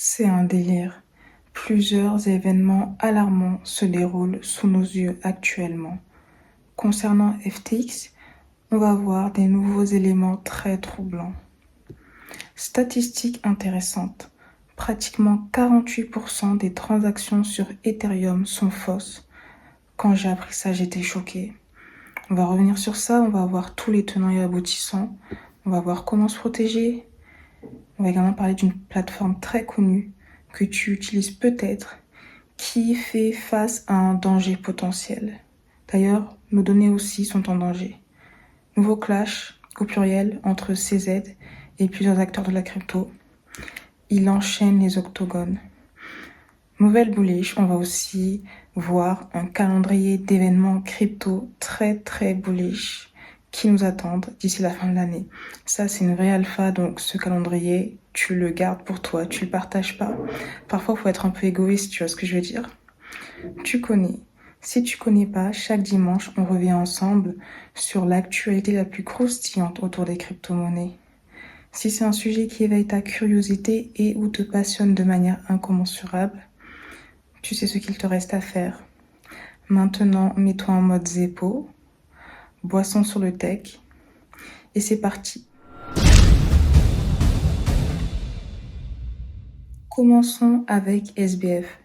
C'est un délire. Plusieurs événements alarmants se déroulent sous nos yeux actuellement. Concernant FTX, on va voir des nouveaux éléments très troublants. Statistique intéressante. Pratiquement 48% des transactions sur Ethereum sont fausses. Quand j'ai appris ça, j'étais choquée. On va revenir sur ça, on va voir tous les tenants et aboutissants. On va voir comment se protéger. On va également parler d'une plateforme très connue que tu utilises peut-être, qui fait face à un danger potentiel. D'ailleurs, nos données aussi sont en danger. Nouveau clash, au pluriel, entre CZ et plusieurs acteurs de la crypto. Il enchaîne les octogones. Nouvelle bullish, on va aussi voir un calendrier d'événements crypto très très bullish qui nous attendent d'ici la fin de l'année. Ça, c'est une vraie alpha, donc ce calendrier, tu le gardes pour toi, tu le partages pas. Parfois, il faut être un peu égoïste, tu vois ce que je veux dire? Tu connais. Si tu connais pas, chaque dimanche, on revient ensemble sur l'actualité la plus croustillante autour des crypto-monnaies. Si c'est un sujet qui éveille ta curiosité et ou te passionne de manière incommensurable, tu sais ce qu'il te reste à faire. Maintenant, mets-toi en mode Zeppo, boisson sur le tech, et c'est parti. Commençons avec SBF.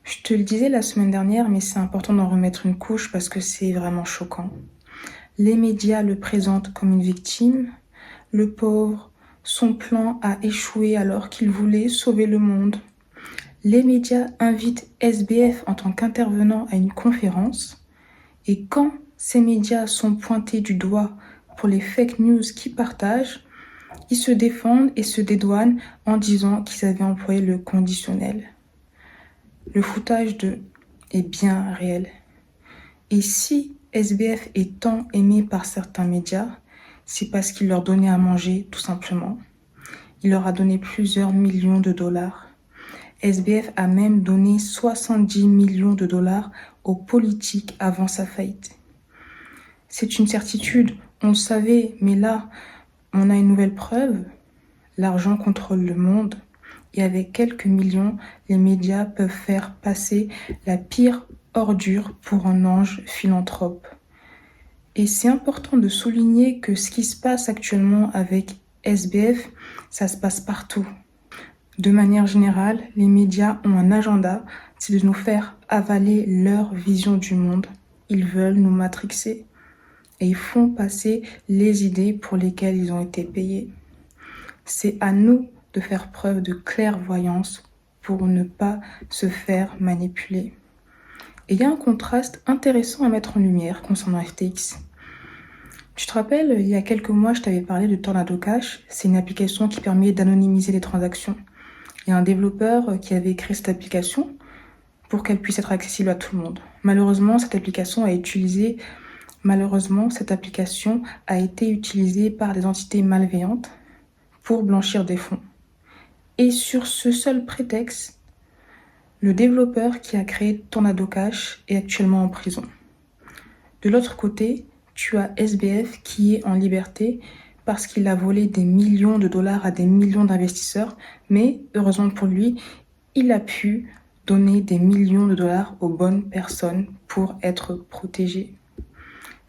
Je te le disais la semaine dernière, mais c'est important d'en remettre une couche parce que c'est vraiment choquant. Les médias le présentent comme une victime. Le pauvre, son plan a échoué alors qu'il voulait sauver le monde. Les médias invitent SBF en tant qu'intervenant à une conférence. Et quand ces médias sont pointés du doigt pour les fake news qu'ils partagent, ils se défendent et se dédouanent en disant qu'ils avaient employé le conditionnel. Le foutage est bien réel. Et si SBF est tant aimé par certains médias, c'est parce qu'il leur donnait à manger, tout simplement. Il leur a donné plusieurs millions de dollars. SBF a même donné 70 millions de dollars aux politiques avant sa faillite. C'est une certitude, on le savait, mais là, on a une nouvelle preuve. L'argent contrôle le monde. Et avec quelques millions, les médias peuvent faire passer la pire ordure pour un ange philanthrope. Et c'est important de souligner que ce qui se passe actuellement avec SBF, ça se passe partout. De manière générale, les médias ont un agenda, c'est de nous faire avaler leur vision du monde. Ils veulent nous matrixer et ils font passer les idées pour lesquelles ils ont été payés. C'est à nous de faire preuve de clairvoyance pour ne pas se faire manipuler. Et il y a un contraste intéressant à mettre en lumière concernant FTX. Tu te rappelles, il y a quelques mois, je t'avais parlé de Tornado Cash. C'est une application qui permet d'anonymiser les transactions. Il y a un développeur qui avait créé cette application pour qu'elle puisse être accessible à tout le monde. Malheureusement, cette application a été utilisée par des entités malveillantes pour blanchir des fonds. Et sur ce seul prétexte, le développeur qui a créé Tornado Cash est actuellement en prison. De l'autre côté, tu as SBF qui est en liberté parce qu'il a volé des millions de dollars à des millions d'investisseurs, mais heureusement pour lui, il a pu donner des millions de dollars aux bonnes personnes pour être protégé.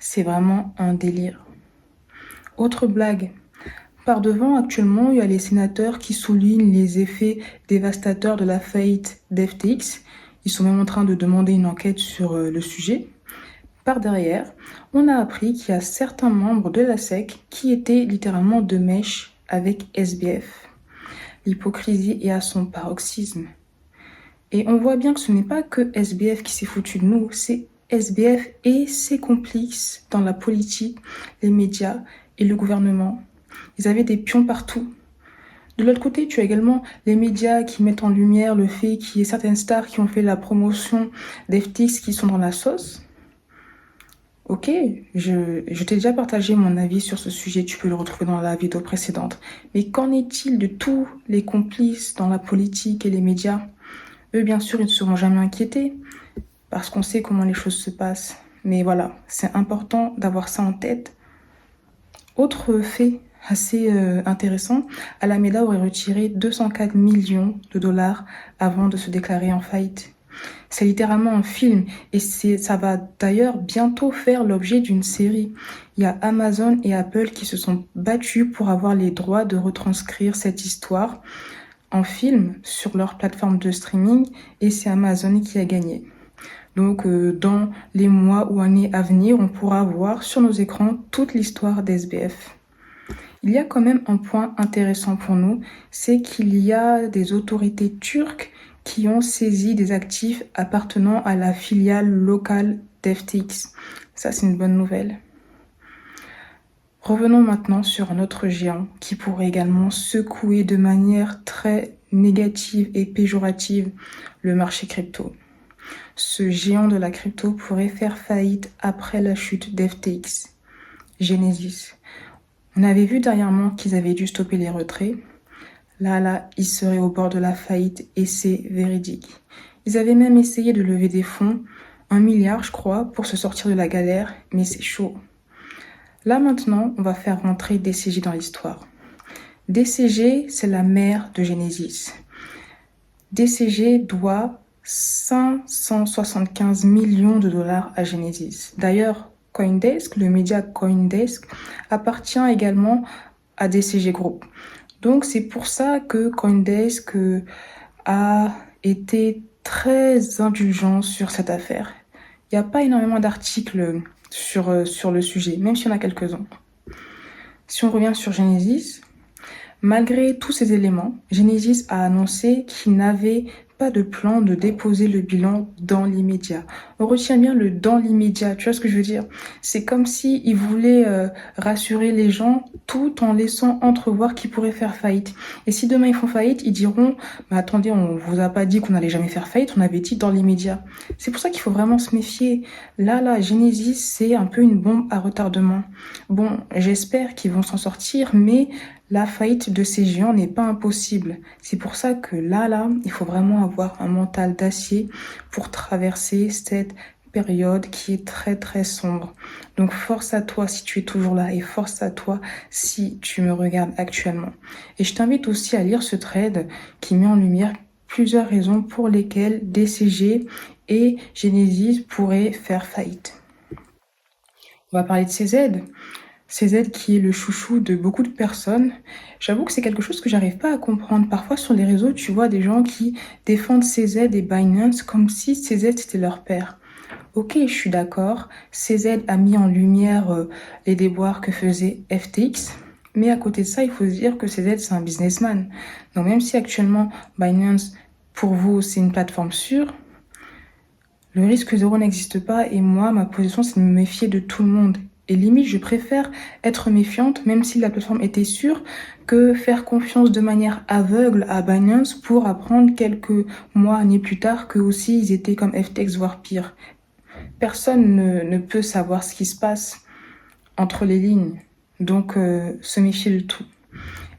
C'est vraiment un délire. Autre blague. Par devant, actuellement, il y a les sénateurs qui soulignent les effets dévastateurs de la faillite d'FTX. Ils sont même en train de demander une enquête sur le sujet. Par derrière, on a appris qu'il y a certains membres de la SEC qui étaient littéralement de mèche avec SBF. L'hypocrisie est à son paroxysme. Et on voit bien que ce n'est pas que SBF qui s'est foutu de nous, c'est SBF et ses complices dans la politique, les médias et le gouvernement. Ils avaient des pions partout. De l'autre côté, tu as également les médias qui mettent en lumière le fait qu'il y ait certaines stars qui ont fait la promotion d'FTX qui sont dans la sauce. Ok, je t'ai déjà partagé mon avis sur ce sujet, tu peux le retrouver dans la vidéo précédente. Mais qu'en est-il de tous les complices dans la politique et les médias? Eux, bien sûr, ils ne seront jamais inquiétés parce qu'on sait comment les choses se passent. Mais voilà, c'est important d'avoir ça en tête. Autre fait assez intéressant. Alameda aurait retiré 204 millions de dollars avant de se déclarer en faillite. C'est littéralement un film et ça va d'ailleurs bientôt faire l'objet d'une série. Il y a Amazon et Apple qui se sont battus pour avoir les droits de retranscrire cette histoire en film sur leur plateforme de streaming et c'est Amazon qui a gagné. Donc dans les mois ou années à venir, on pourra voir sur nos écrans toute l'histoire d'SBF. Il y a quand même un point intéressant pour nous, c'est qu'il y a des autorités turques qui ont saisi des actifs appartenant à la filiale locale d'FTX. Ça, c'est une bonne nouvelle. Revenons maintenant sur un autre géant qui pourrait également secouer de manière très négative et péjorative le marché crypto. Ce géant de la crypto pourrait faire faillite après la chute d'FTX, Genesis. On avait vu dernièrement qu'ils avaient dû stopper les retraits. Là, ils seraient au bord de la faillite et c'est véridique. Ils avaient même essayé de lever des fonds, 1 milliard je crois, pour se sortir de la galère, mais c'est chaud. Là maintenant, on va faire rentrer DCG dans l'histoire. DCG, c'est la mère de Genesis. DCG doit 575 millions de dollars à Genesis. D'ailleurs, Coindesk, le média Coindesk, appartient également à DCG Group. Donc c'est pour ça que Coindesk a été très indulgent sur cette affaire. Il n'y a pas énormément d'articles sur le sujet, même s'il y en a quelques-uns. Si on revient sur Genesis, malgré tous ces éléments, Genesis a annoncé qu'il n'avait pas de plan de déposer le bilan dans l'immédiat. On retient bien le dans l'immédiat, tu vois ce que je veux dire? C'est comme s'ils voulaient rassurer les gens tout en laissant entrevoir qu'ils pourraient faire faillite. Et si demain ils font faillite, ils diront bah attendez, on vous a pas dit qu'on allait jamais faire faillite, on avait dit dans l'immédiat. C'est pour ça qu'il faut vraiment se méfier. Là, Genesis, c'est un peu une bombe à retardement. Bon, j'espère qu'ils vont s'en sortir, mais la faillite de ces géants n'est pas impossible. C'est pour ça que là, il faut vraiment avoir un mental d'acier pour traverser cette période qui est très très sombre. Donc force à toi si tu es toujours là et force à toi si tu me regardes actuellement. Et je t'invite aussi à lire ce thread qui met en lumière plusieurs raisons pour lesquelles DCG et Genesis pourraient faire faillite. On va parler de CZ. CZ qui est le chouchou de beaucoup de personnes. J'avoue que c'est quelque chose que j'arrive pas à comprendre. Parfois sur les réseaux, tu vois des gens qui défendent CZ et Binance comme si CZ c'était leur père. Ok, je suis d'accord. CZ a mis en lumière les déboires que faisait FTX. Mais à côté de ça, il faut se dire que CZ c'est un businessman. Donc même si actuellement Binance, pour vous, c'est une plateforme sûre, le risque zéro n'existe pas et moi, ma position, c'est de me méfier de tout le monde. Et limite, je préfère être méfiante, même si la plateforme était sûre, que faire confiance de manière aveugle à Binance pour apprendre quelques mois, années plus tard, que aussi ils étaient comme FTX, voire pire. Personne ne peut savoir ce qui se passe entre les lignes. Donc, se méfier de tout.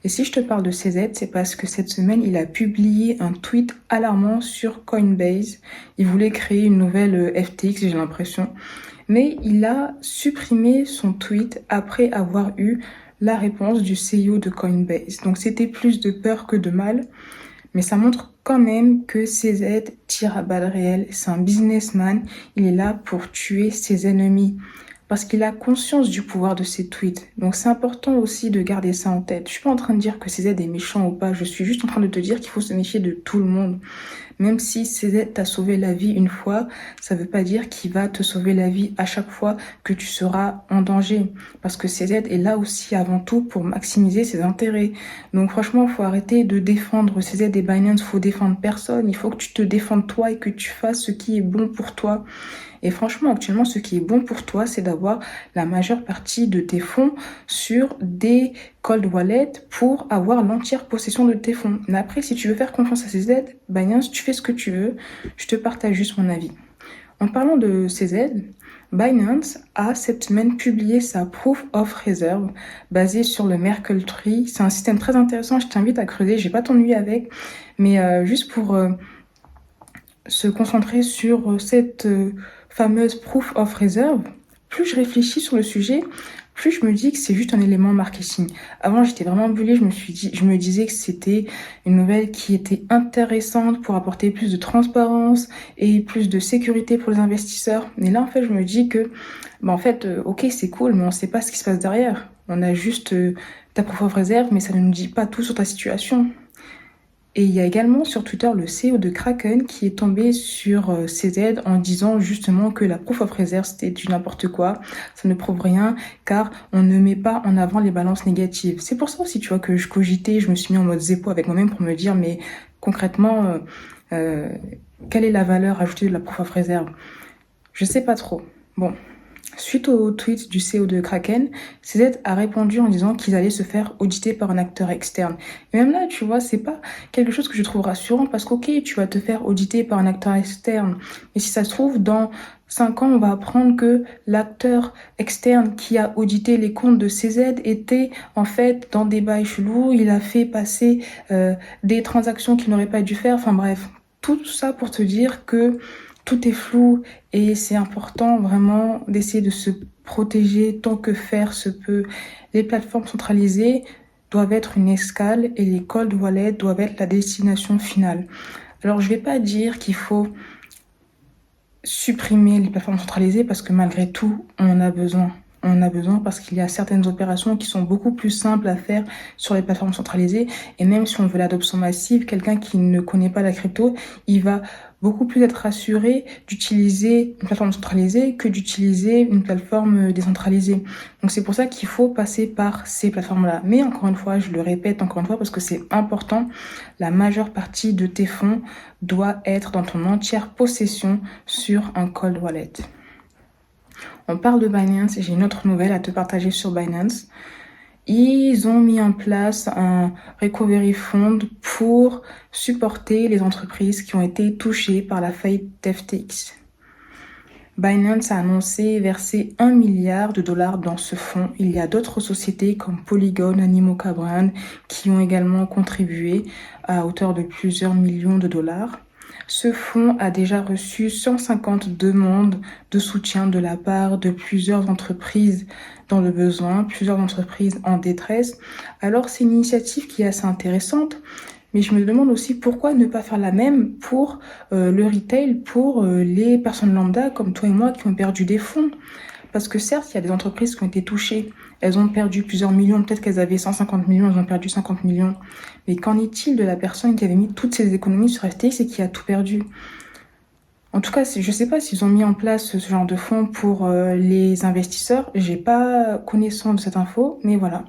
Et si je te parle de CZ, c'est parce que cette semaine, il a publié un tweet alarmant sur Coinbase. Il voulait créer une nouvelle FTX, j'ai l'impression. Mais il a supprimé son tweet après avoir eu la réponse du CEO de Coinbase. Donc c'était plus de peur que de mal. Mais ça montre quand même que CZ tire à balles réelles. C'est un businessman. Il est là pour tuer ses ennemis. Parce qu'il a conscience du pouvoir de ses tweets. Donc c'est important aussi de garder ça en tête. Je suis pas en train de dire que CZ est méchant ou pas. Je suis juste en train de te dire qu'il faut se méfier de tout le monde. Même si CZ t'a sauvé la vie une fois, ça veut pas dire qu'il va te sauver la vie à chaque fois que tu seras en danger. Parce que CZ est là aussi avant tout pour maximiser ses intérêts. Donc franchement, il faut arrêter de défendre CZ et Binance. Faut défendre personne. Il faut que tu te défendes toi et que tu fasses ce qui est bon pour toi. Et franchement, actuellement, ce qui est bon pour toi, c'est d'avoir la majeure partie de tes fonds sur des cold wallets pour avoir l'entière possession de tes fonds. Mais après, si tu veux faire confiance à CZ, Binance, tu fais ce que tu veux. Je te partage juste mon avis. En parlant de CZ, Binance a cette semaine publié sa Proof of Reserve basée sur le Merkle Tree. C'est un système très intéressant, je t'invite à creuser, j'ai pas t'ennuyer avec, mais juste pour se concentrer sur cette fameuse Proof of Reserve, plus je réfléchis sur le sujet, plus je me dis que c'est juste un élément marketing. Avant, j'étais vraiment bullée, je me disais que c'était une nouvelle qui était intéressante pour apporter plus de transparence et plus de sécurité pour les investisseurs. Et là, en fait, je me dis que, ok, c'est cool, mais on sait pas ce qui se passe derrière. On a juste ta proof of reserve, mais ça ne nous dit pas tout sur ta situation. Et il y a également sur Twitter le CEO de Kraken qui est tombé sur CZ en disant justement que la proof of reserve c'était du n'importe quoi, ça ne prouve rien car on ne met pas en avant les balances négatives. C'est pour ça aussi, tu vois, que je cogitais, je me suis mis en mode zépo avec moi-même pour me dire mais concrètement, quelle est la valeur ajoutée de la proof of reserve? Je sais pas trop. Bon. Suite au tweet du CEO de Kraken, CZ a répondu en disant qu'ils allaient se faire auditer par un acteur externe. Et même là, tu vois, c'est pas quelque chose que je trouve rassurant parce qu'ok, tu vas te faire auditer par un acteur externe. Mais si ça se trouve, dans 5 ans, on va apprendre que l'acteur externe qui a audité les comptes de CZ était en fait dans des bails chelous, il a fait passer des transactions qu'il n'aurait pas dû faire. Enfin bref, tout ça pour te dire que tout est flou et c'est important vraiment d'essayer de se protéger tant que faire se peut. Les plateformes centralisées doivent être une escale et les cold wallets doivent être la destination finale. Alors je vais pas dire qu'il faut supprimer les plateformes centralisées parce que malgré tout, on en a besoin. On en a besoin parce qu'il y a certaines opérations qui sont beaucoup plus simples à faire sur les plateformes centralisées. Et même si on veut l'adoption massive, quelqu'un qui ne connaît pas la crypto, il va beaucoup plus être rassuré d'utiliser une plateforme centralisée que d'utiliser une plateforme décentralisée. Donc c'est pour ça qu'il faut passer par ces plateformes-là. Mais encore une fois, je le répète encore une fois parce que c'est important, la majeure partie de tes fonds doit être dans ton entière possession sur un cold wallet. On parle de Binance et j'ai une autre nouvelle à te partager sur Binance. Ils ont mis en place un recovery fund pour supporter les entreprises qui ont été touchées par la faillite d'FTX. Binance a annoncé verser 1 milliard de dollars dans ce fonds. Il y a d'autres sociétés comme Polygon, Animoca Brand qui ont également contribué à hauteur de plusieurs millions de dollars. Ce fonds a déjà reçu 150 demandes de soutien de la part de plusieurs entreprises dans le besoin, plusieurs entreprises en détresse. Alors c'est une initiative qui est assez intéressante, mais je me demande aussi pourquoi ne pas faire la même pour le retail, pour les personnes lambda comme toi et moi qui ont perdu des fonds. Parce que certes, il y a des entreprises qui ont été touchées. Elles ont perdu plusieurs millions. Peut-être qu'elles avaient 150 millions, elles ont perdu 50 millions. Mais qu'en est-il de la personne qui avait mis toutes ses économies sur FTX et qui a tout perdu? En tout cas, je ne sais pas s'ils ont mis en place ce genre de fonds pour les investisseurs. J'ai pas connaissance de cette info, mais voilà.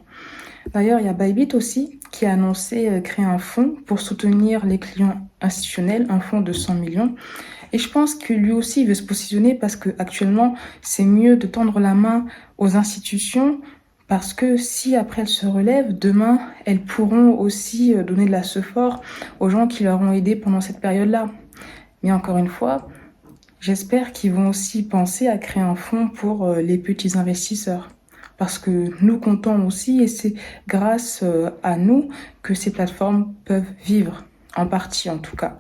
D'ailleurs, il y a Bybit aussi qui a annoncé créer un fonds pour soutenir les clients institutionnels, un fonds de 100 millions. Et je pense que lui aussi il veut se positionner parce que actuellement c'est mieux de tendre la main aux institutions parce que si après elles se relèvent, demain elles pourront aussi donner de la support aux gens qui leur ont aidé pendant cette période-là. Mais encore une fois, j'espère qu'ils vont aussi penser à créer un fonds pour les petits investisseurs. Parce que nous comptons aussi et c'est grâce à nous que ces plateformes peuvent vivre, en partie en tout cas.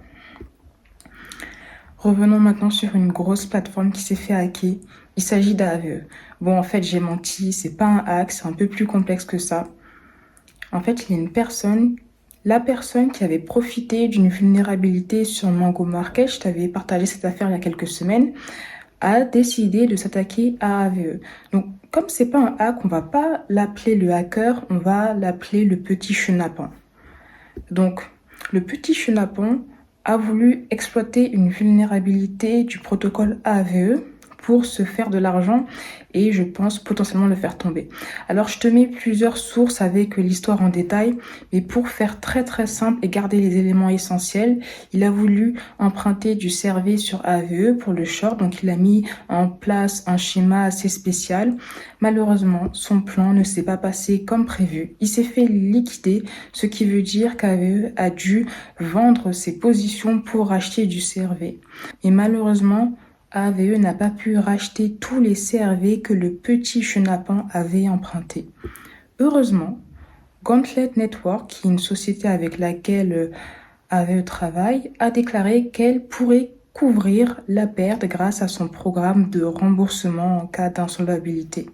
Revenons maintenant sur une grosse plateforme qui s'est fait hacker. Il s'agit d'Aave. Bon, en fait, j'ai menti, c'est pas un hack, c'est un peu plus complexe que ça. En fait, il y a une personne, la personne qui avait profité d'une vulnérabilité sur Mango Market, je t'avais partagé cette affaire il y a quelques semaines, a décidé de s'attaquer à Aave. Donc, comme c'est pas un hack, on va pas l'appeler le hacker, on va l'appeler le petit chenapan. Donc, le petit chenapan a voulu exploiter une vulnérabilité du protocole Aave pour se faire de l'argent et je pense potentiellement le faire tomber. Alors je te mets plusieurs sources avec l'histoire en détail, mais pour faire très très simple et garder les éléments essentiels, il a voulu emprunter du CRV sur Aave pour le short, donc il a mis en place un schéma assez spécial. Malheureusement, son plan ne s'est pas passé comme prévu. Il s'est fait liquider, ce qui veut dire qu'Aave a dû vendre ses positions pour acheter du CRV. Et malheureusement, Aave n'a pas pu racheter tous les CRV que le petit chenapan avait empruntés. Heureusement, Gauntlet Network, qui est une société avec laquelle Aave travaille, a déclaré qu'elle pourrait couvrir la perte grâce à son programme de remboursement en cas d'insolvabilité.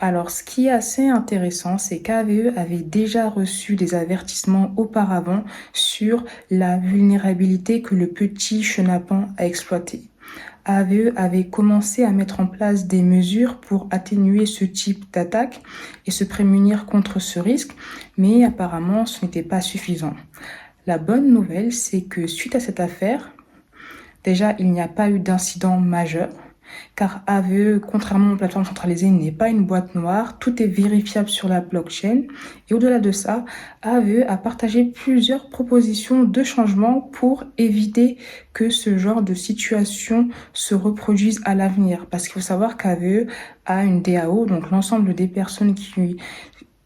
Alors, ce qui est assez intéressant, c'est qu'AVE avait déjà reçu des avertissements auparavant sur la vulnérabilité que le petit chenapan a exploitée. AVE avait commencé à mettre en place des mesures pour atténuer ce type d'attaque et se prémunir contre ce risque, mais apparemment ce n'était pas suffisant. La bonne nouvelle, c'est que suite à cette affaire, déjà il n'y a pas eu d'incident majeur, car AVE, contrairement aux plateformes centralisées, n'est pas une boîte noire, tout est vérifiable sur la blockchain. Et au-delà de ça, AVE a partagé plusieurs propositions de changement pour éviter que ce genre de situation se reproduise à l'avenir. Parce qu'il faut savoir qu'AVE a une DAO, donc l'ensemble des personnes qui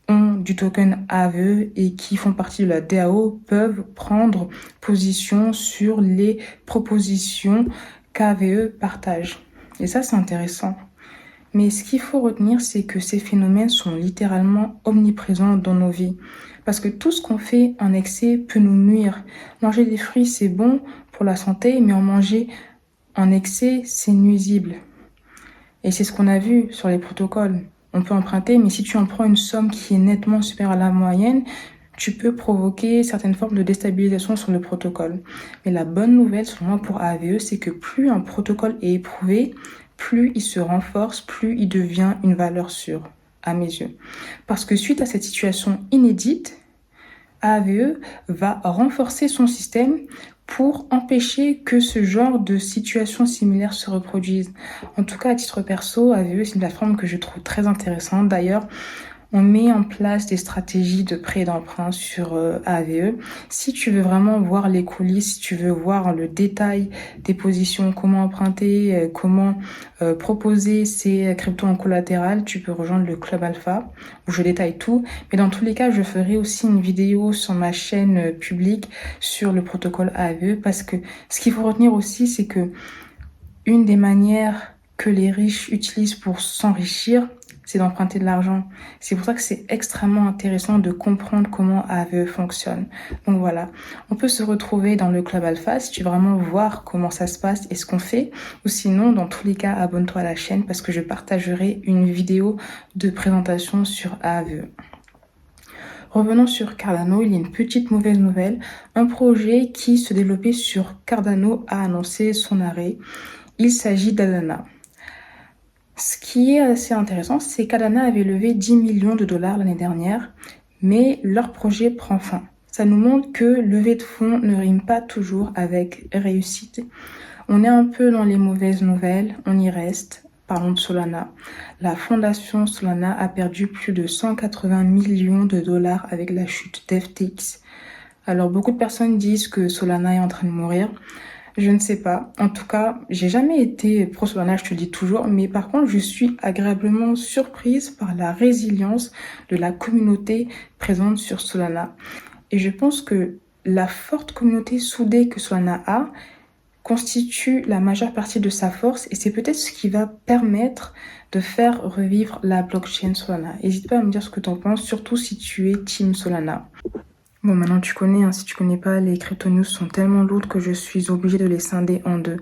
ont du token AVE et qui font partie de la DAO peuvent prendre position sur les propositions qu'AVE partage. Et ça, c'est intéressant. Mais ce qu'il faut retenir, c'est que ces phénomènes sont littéralement omniprésents dans nos vies. Parce que tout ce qu'on fait en excès peut nous nuire. Manger des fruits, c'est bon pour la santé, mais en manger en excès, c'est nuisible. Et c'est ce qu'on a vu sur les protocoles. On peut emprunter, mais si tu en prends une somme qui est nettement supérieure à la moyenne, tu peux provoquer certaines formes de déstabilisation sur le protocole. Mais la bonne nouvelle, selon moi, pour AVE, c'est que plus un protocole est éprouvé, plus il se renforce, plus il devient une valeur sûre, à mes yeux. Parce que suite à cette situation inédite, AVE va renforcer son système pour empêcher que ce genre de situation similaire se reproduise. En tout cas, à titre perso, AVE, c'est une plateforme que je trouve très intéressante. D'ailleurs, on met en place des stratégies de prêt et d'emprunt sur AVE. Si tu veux vraiment voir les coulisses, si tu veux voir le détail des positions, comment emprunter, comment proposer ces cryptos en collatéral, tu peux rejoindre le Club Alpha où je détaille tout. Mais dans tous les cas, je ferai aussi une vidéo sur ma chaîne publique sur le protocole AVE parce que ce qu'il faut retenir aussi, c'est que une des manières que les riches utilisent pour s'enrichir, c'est d'emprunter de l'argent. C'est pour ça que c'est extrêmement intéressant de comprendre comment AVE fonctionne. Donc voilà, on peut se retrouver dans le Club Alpha si tu veux vraiment voir comment ça se passe et ce qu'on fait. Ou sinon, dans tous les cas, abonne-toi à la chaîne parce que je partagerai une vidéo de présentation sur AVE. Revenons sur Cardano, il y a une petite mauvaise nouvelle. Un projet qui se développait sur Cardano a annoncé son arrêt. Il s'agit d'Adana. Ce qui est assez intéressant, c'est qu'Adana avait levé 10 millions de dollars l'année dernière, mais leur projet prend fin. Ça nous montre que lever de fonds ne rime pas toujours avec réussite. On est un peu dans les mauvaises nouvelles, on y reste. Parlons de Solana. La fondation Solana a perdu plus de 180 millions de dollars avec la chute d'FTX. Alors beaucoup de personnes disent que Solana est en train de mourir. Je ne sais pas. En tout cas, j'ai jamais été pro Solana, je te le dis toujours. Mais par contre, je suis agréablement surprise par la résilience de la communauté présente sur Solana. Et je pense que la forte communauté soudée que Solana a constitue la majeure partie de sa force. Et c'est peut-être ce qui va permettre de faire revivre la blockchain Solana. N'hésite pas à me dire ce que tu en penses, surtout si tu es team Solana. Bon, maintenant tu connais, hein, si tu connais pas, les crypto news sont tellement lourdes que je suis obligée de les scinder en deux.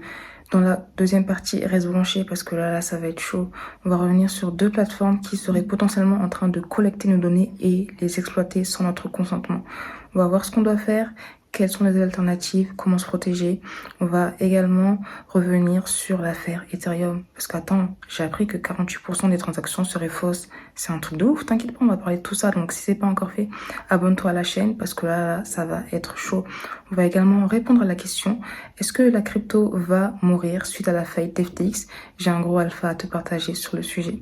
Dans la deuxième partie, reste branché parce que là, ça va être chaud. On va revenir sur deux plateformes qui seraient potentiellement en train de collecter nos données et les exploiter sans notre consentement. On va voir ce qu'on doit faire, quelles sont les alternatives, comment se protéger. On va également revenir sur l'affaire Ethereum. Parce qu'attends, j'ai appris que 48% des transactions seraient fausses. C'est un truc de ouf, t'inquiète pas, on va parler de tout ça. Donc si c'est pas encore fait, abonne-toi à la chaîne parce que là, ça va être chaud. On va également répondre à la question, est-ce que la crypto va mourir suite à la faillite d'FTX? J'ai un gros alpha à te partager sur le sujet.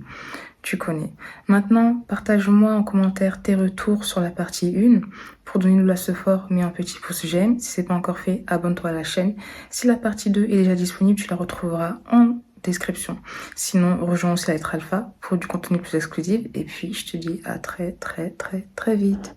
Tu connais. Maintenant, partage-moi en commentaire tes retours sur la partie 1. Pour donner nous la ce fort, mets un petit pouce j'aime. Si c'est pas encore fait, abonne-toi à la chaîne. Si la partie 2 est déjà disponible, tu la retrouveras en description. Sinon, rejoins aussi la lettre alpha pour du contenu plus exclusif. Et puis, je te dis à très vite.